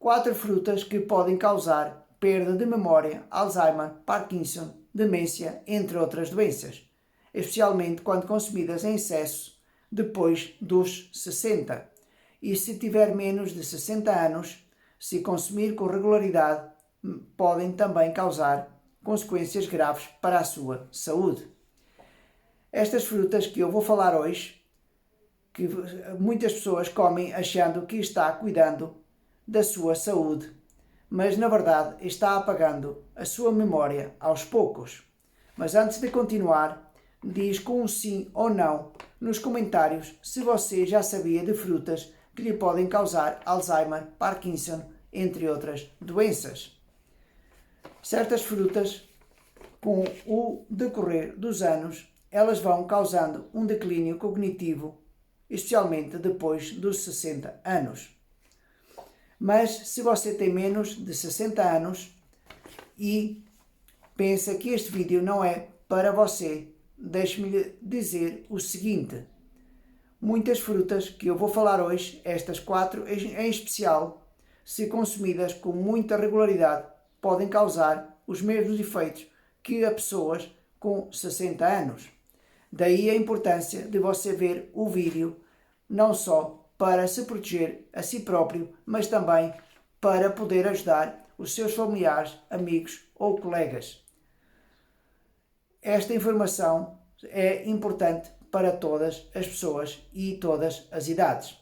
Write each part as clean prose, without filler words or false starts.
4 frutas que podem causar perda de memória, Alzheimer, Parkinson, demência, entre outras doenças, especialmente quando consumidas em excesso depois dos 60. E se tiver menos de 60 anos, se consumir com regularidade, podem também causar consequências graves para a sua saúde. Estas frutas que eu vou falar hoje, que muitas pessoas comem achando que está cuidando da sua saúde, mas na verdade está apagando a sua memória aos poucos. Mas antes de continuar, diz com um sim ou não nos comentários se você já sabia de frutas que lhe podem causar Alzheimer, Parkinson, entre outras doenças. Certas frutas, com o decorrer dos anos, elas vão causando um declínio cognitivo, especialmente depois dos 60 anos. Mas se você tem menos de 60 anos e pensa que este vídeo não é para você, deixe-me dizer o seguinte. Muitas frutas que eu vou falar hoje, estas 4 em especial, se consumidas com muita regularidade, podem causar os mesmos efeitos que a pessoas com 60 anos. Daí a importância de você ver o vídeo, não só para se proteger a si próprio, mas também para poder ajudar os seus familiares, amigos ou colegas. Esta informação é importante para todas as pessoas e todas as idades.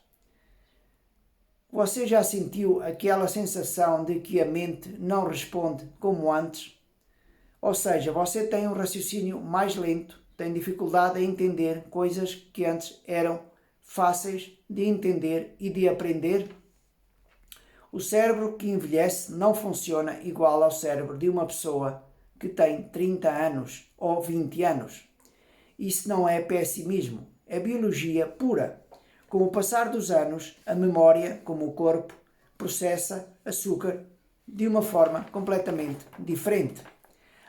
Você já sentiu aquela sensação de que a mente não responde como antes? Ou seja, você tem um raciocínio mais lento, tem dificuldade em entender coisas que antes eram fáceis de entender e de aprender? O cérebro que envelhece não funciona igual ao cérebro de uma pessoa que tem 30 anos ou 20 anos. Isso não é pessimismo, é biologia pura. Com o passar dos anos, a memória, como o corpo, processa açúcar de uma forma completamente diferente.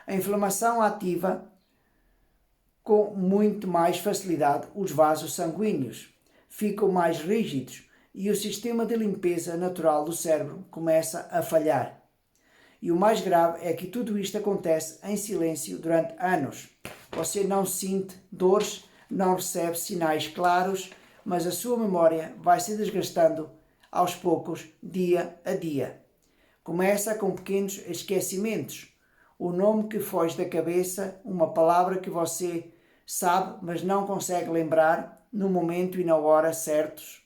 A inflamação ativa com muito mais facilidade os vasos sanguíneos, ficam mais rígidos e o sistema de limpeza natural do cérebro começa a falhar. E o mais grave é que tudo isto acontece em silêncio durante anos. Você não sente dores, não recebe sinais claros, mas a sua memória vai se desgastando aos poucos, dia a dia. Começa com pequenos esquecimentos. O nome que foge da cabeça, uma palavra que você sabe, mas não consegue lembrar no momento e na hora certos.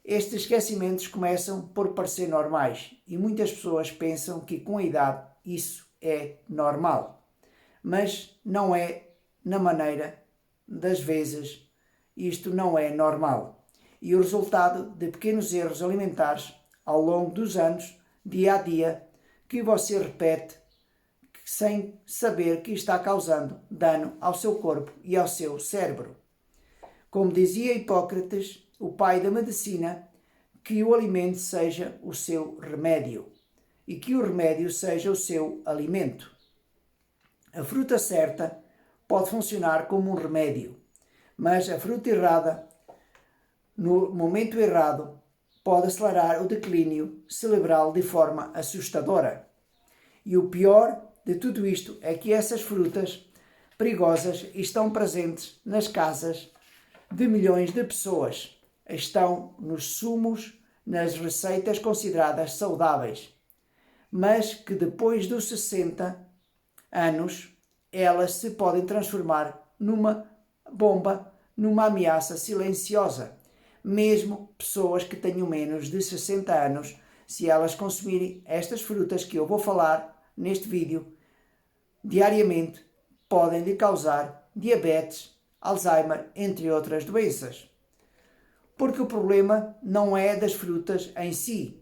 Estes esquecimentos começam por parecer normais e muitas pessoas pensam que com a idade isso é normal. Mas não é, na maneira das vezes, isto não é normal. E o resultado de pequenos erros alimentares ao longo dos anos, dia a dia, que você repete sem saber que está causando dano ao seu corpo e ao seu cérebro. Como dizia Hipócrates, o pai da medicina, que o alimento seja o seu remédio e que o remédio seja o seu alimento. A fruta certa pode funcionar como um remédio, mas a fruta errada, no momento errado, pode acelerar o declínio cerebral de forma assustadora. E o pior de tudo isto é que essas frutas perigosas estão presentes nas casas de milhões de pessoas. Estão nos sumos, nas receitas consideradas saudáveis, mas que depois dos 60 anos elas se podem transformar numa bomba, numa ameaça silenciosa. Mesmo pessoas que tenham menos de 60 anos, se elas consumirem estas frutas que eu vou falar neste vídeo diariamente, podem lhe causar diabetes, Alzheimer, entre outras doenças. Porque o problema não é das frutas em si,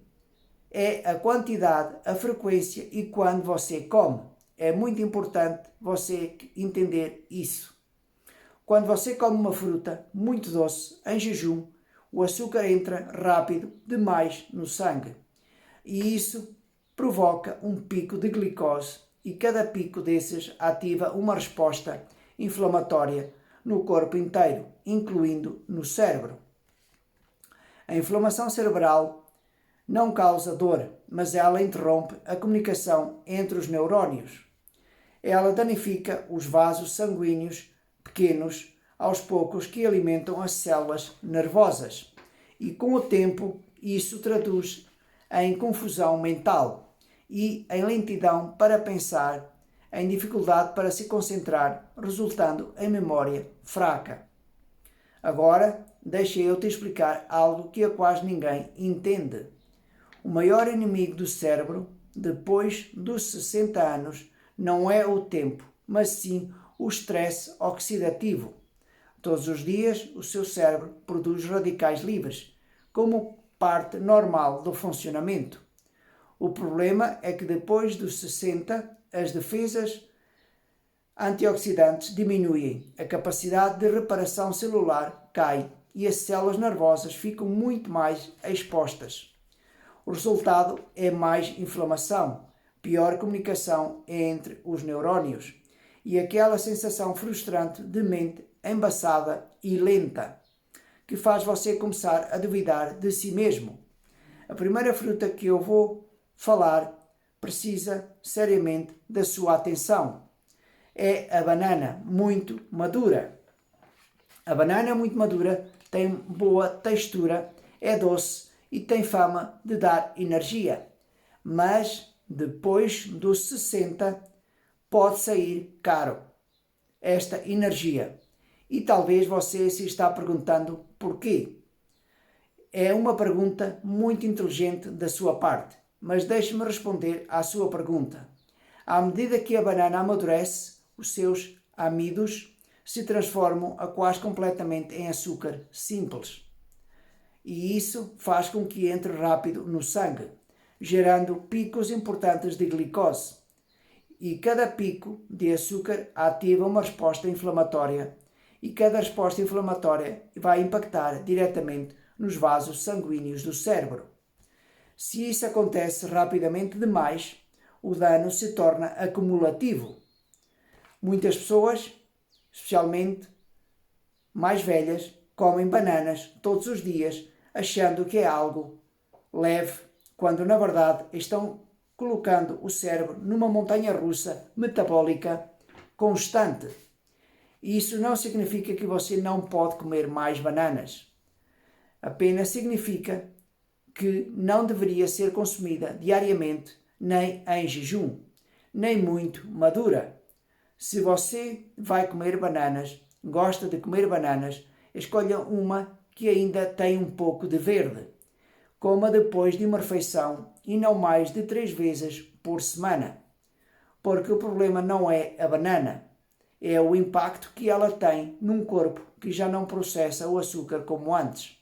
é a quantidade, a frequência e quando você come. É muito importante você entender isso. Quando você come uma fruta muito doce, em jejum, o açúcar entra rápido demais no sangue. E isso provoca um pico de glicose e cada pico desses ativa uma resposta inflamatória no corpo inteiro, incluindo no cérebro. A inflamação cerebral Não causa dor, mas ela interrompe a comunicação entre os neurónios. Ela danifica os vasos sanguíneos pequenos aos poucos que alimentam as células nervosas. E com o tempo, isso traduz em confusão mental e em lentidão para pensar, em dificuldade para se concentrar, resultando em memória fraca. Agora, deixa eu te explicar algo que quase ninguém entende. O maior inimigo do cérebro, depois dos 60 anos, não é o tempo, mas sim o estresse oxidativo. Todos os dias, o seu cérebro produz radicais livres, como parte normal do funcionamento. O problema é que depois dos 60, as defesas antioxidantes diminuem, a capacidade de reparação celular cai e as células nervosas ficam muito mais expostas. O resultado é mais inflamação, pior comunicação entre os neurónios e aquela sensação frustrante de mente embaçada e lenta, que faz você começar a duvidar de si mesmo. A primeira fruta que eu vou falar precisa seriamente da sua atenção. É a banana muito madura. A banana muito madura tem boa textura, é doce e tem fama de dar energia. Mas depois dos 60 pode sair caro esta energia. E talvez você se está perguntando porquê. É uma pergunta muito inteligente da sua parte, mas deixe-me responder à sua pergunta. À medida que a banana amadurece, os seus amidos se transformam a quase completamente em açúcar simples. E isso faz com que entre rápido no sangue, gerando picos importantes de glicose. E cada pico de açúcar ativa uma resposta inflamatória. E cada resposta inflamatória vai impactar diretamente nos vasos sanguíneos do cérebro. Se isso acontece rapidamente demais, o dano se torna acumulativo. Muitas pessoas, especialmente mais velhas, comem bananas todos os dias, achando que é algo leve, quando na verdade estão colocando o cérebro numa montanha-russa metabólica constante. Isso não significa que você não pode comer mais bananas. Apenas significa que não deveria ser consumida diariamente, nem em jejum, nem muito madura. Se você vai comer bananas, gosta de comer bananas, escolha uma que ainda tem um pouco de verde. Coma depois de uma refeição e não mais de 3 vezes por semana. Porque o problema não é a banana, é o impacto que ela tem num corpo que já não processa o açúcar como antes.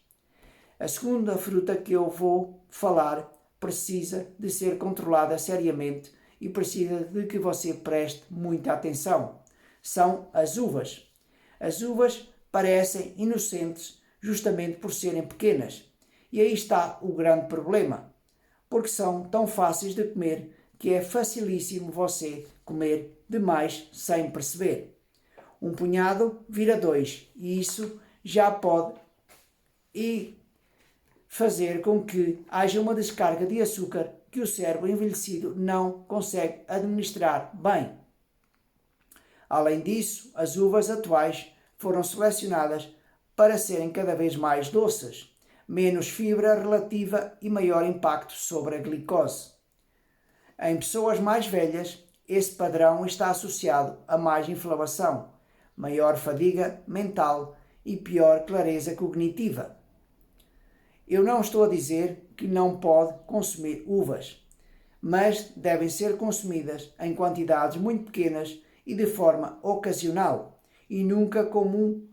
A segunda fruta que eu vou falar precisa de ser controlada seriamente e precisa de que você preste muita atenção. São as uvas. As uvas parecem inocentes justamente por serem pequenas. E aí está o grande problema, porque são tão fáceis de comer que é facilíssimo você comer demais sem perceber. Um punhado vira 2 e isso já pode fazer com que haja uma descarga de açúcar que o cérebro envelhecido não consegue administrar bem. Além disso, as uvas atuais foram selecionadas para serem cada vez mais doces, menos fibra relativa e maior impacto sobre a glicose. Em pessoas mais velhas, esse padrão está associado a mais inflamação, maior fadiga mental e pior clareza cognitiva. Eu não estou a dizer que não pode consumir uvas, mas devem ser consumidas em quantidades muito pequenas e de forma ocasional, e nunca como um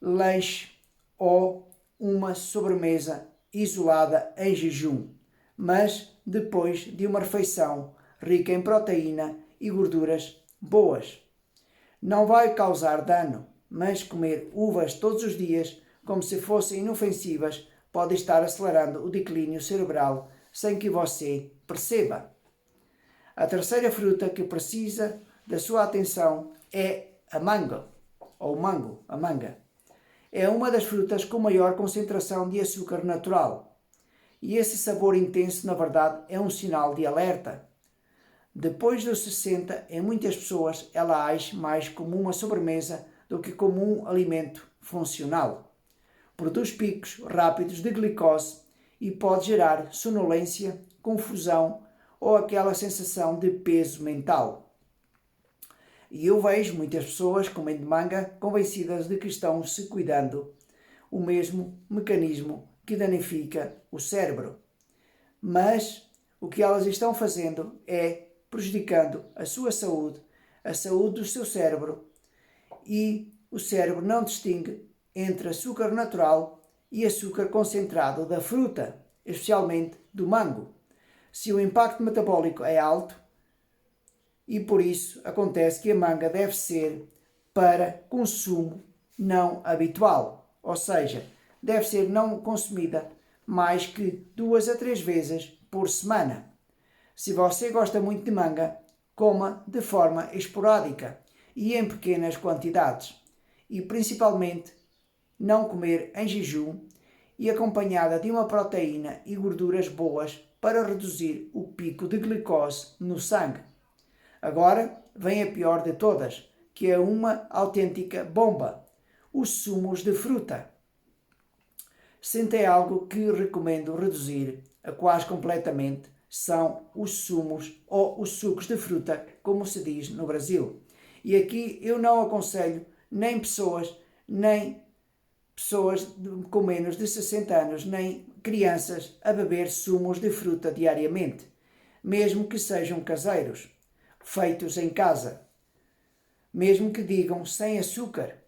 lanche ou uma sobremesa isolada em jejum, mas depois de uma refeição rica em proteína e gorduras boas. Não vai causar dano, mas comer uvas todos os dias como se fossem inofensivas pode estar acelerando o declínio cerebral sem que você perceba. A terceira fruta que precisa da sua atenção é a manga. É uma das frutas com maior concentração de açúcar natural. E esse sabor intenso, na verdade, é um sinal de alerta. Depois dos 60, em muitas pessoas, ela age mais como uma sobremesa do que como um alimento funcional. Produz picos rápidos de glicose e pode gerar sonolência, confusão ou aquela sensação de peso mental. E eu vejo muitas pessoas comendo manga convencidas de que estão se cuidando, o mesmo mecanismo que danifica o cérebro. Mas o que elas estão fazendo é prejudicando a sua saúde, a saúde do seu cérebro, e o cérebro não distingue entre açúcar natural e açúcar concentrado da fruta, especialmente do mango. Se o impacto metabólico é alto, e por isso acontece que a manga deve ser para consumo não habitual, ou seja, deve ser não consumida mais que 2 a 3 vezes por semana. Se você gosta muito de manga, coma de forma esporádica e em pequenas quantidades, e principalmente não comer em jejum e acompanhada de uma proteína e gorduras boas para reduzir o pico de glicose no sangue. Agora vem a pior de todas, que é uma autêntica bomba: os sumos de fruta. Se tem algo que recomendo reduzir a quase completamente, são os sumos ou os sucos de fruta, como se diz no Brasil. E aqui eu não aconselho nem pessoas com menos de 60 anos, nem crianças a beber sumos de fruta diariamente, mesmo que sejam caseiros, feitos em casa, mesmo que digam sem açúcar,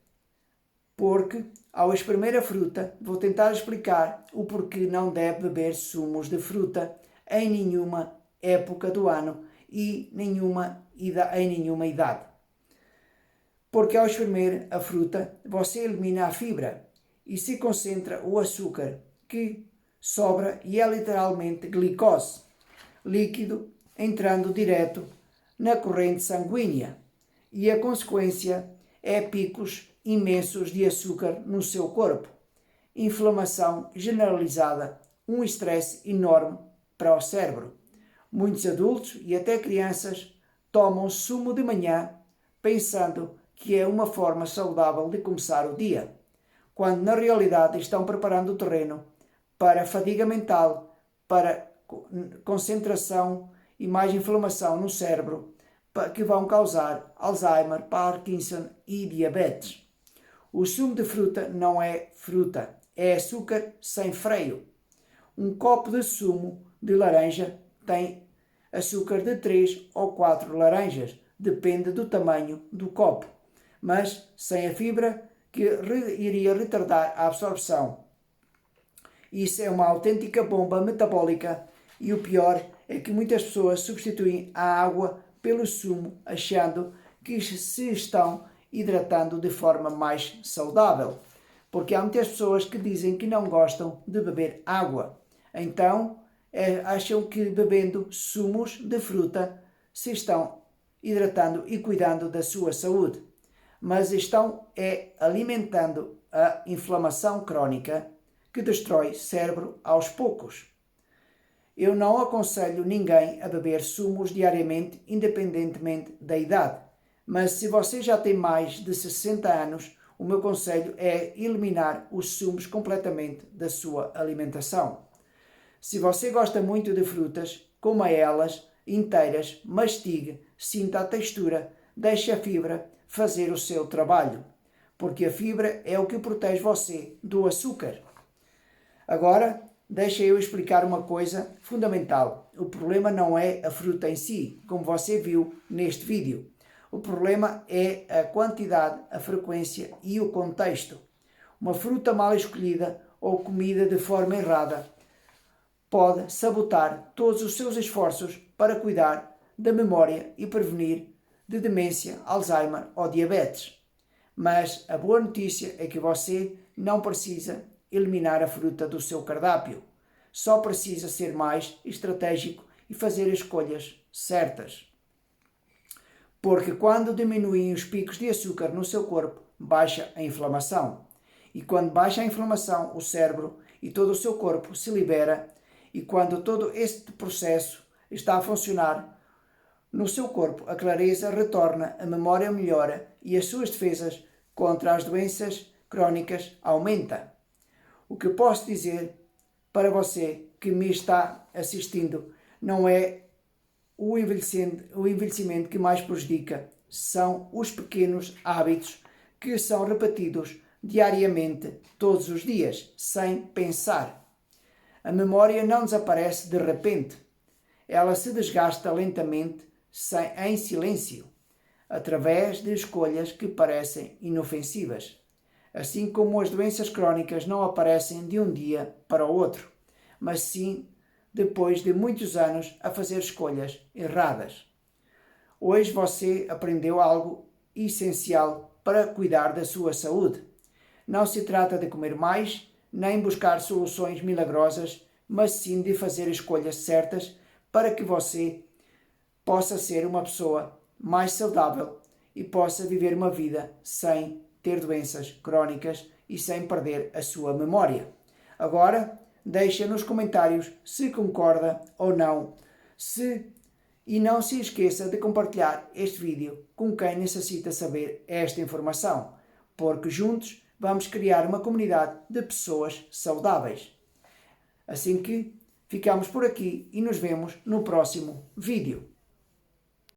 porque ao espremer a fruta vou tentar explicar o porquê não deve beber sumos de fruta em nenhuma época do ano e em nenhuma idade. Porque ao espremer a fruta você elimina a fibra e se concentra o açúcar que sobra, e é literalmente glicose, líquido entrando direto na corrente sanguínea, e a consequência é picos imensos de açúcar no seu corpo, inflamação generalizada, um estresse enorme para o cérebro. Muitos adultos e até crianças tomam sumo de manhã pensando que é uma forma saudável de começar o dia, quando na realidade estão preparando o terreno para fadiga mental, para concentração e mais inflamação no cérebro, que vão causar Alzheimer, Parkinson e diabetes. O sumo de fruta não é fruta, é açúcar sem freio. Um copo de sumo de laranja tem açúcar de 3 ou 4 laranjas, depende do tamanho do copo, mas sem a fibra que iria retardar a absorção. Isso é uma autêntica bomba metabólica, e o pior é que muitas pessoas substituem a água pelo sumo, achando que se estão hidratando de forma mais saudável, porque há muitas pessoas que dizem que não gostam de beber água, então acham que bebendo sumos de fruta se estão hidratando e cuidando da sua saúde, mas estão alimentando a inflamação crónica que destrói cérebro aos poucos. Eu não aconselho ninguém a beber sumos diariamente, independentemente da idade, mas se você já tem mais de 60 anos, o meu conselho é eliminar os sumos completamente da sua alimentação. Se você gosta muito de frutas, coma elas inteiras, mastigue, sinta a textura, deixe a fibra fazer o seu trabalho, porque a fibra é o que protege você do açúcar. Agora, deixa eu explicar uma coisa fundamental. O problema não é a fruta em si, como você viu neste vídeo. O problema é a quantidade, a frequência e o contexto. Uma fruta mal escolhida ou comida de forma errada pode sabotar todos os seus esforços para cuidar da memória e prevenir de demência, Alzheimer ou diabetes. Mas a boa notícia é que você não precisa eliminar a fruta do seu cardápio. Só precisa ser mais estratégico e fazer escolhas certas. Porque quando diminuem os picos de açúcar no seu corpo, baixa a inflamação. E quando baixa a inflamação, o cérebro e todo o seu corpo se libera E quando todo este processo está a funcionar no seu corpo, a clareza retorna, a memória melhora e as suas defesas contra as doenças crónicas aumenta. O que eu posso dizer para você que me está assistindo não é o envelhecimento que mais prejudica, são os pequenos hábitos que são repetidos diariamente, todos os dias, sem pensar. A memória não desaparece de repente. Ela se desgasta lentamente, em silêncio, através de escolhas que parecem inofensivas. Assim como as doenças crónicas não aparecem de um dia para o outro, mas sim depois de muitos anos a fazer escolhas erradas. Hoje você aprendeu algo essencial para cuidar da sua saúde. Não se trata de comer mais, nem buscar soluções milagrosas, mas sim de fazer escolhas certas para que você possa ser uma pessoa mais saudável e possa viver uma vida sem ter doenças crónicas e sem perder a sua memória. Agora, deixa nos comentários se concorda ou não, e não se esqueça de compartilhar este vídeo com quem necessita saber esta informação, porque juntos vamos criar uma comunidade de pessoas saudáveis. Assim que ficamos por aqui e nos vemos no próximo vídeo.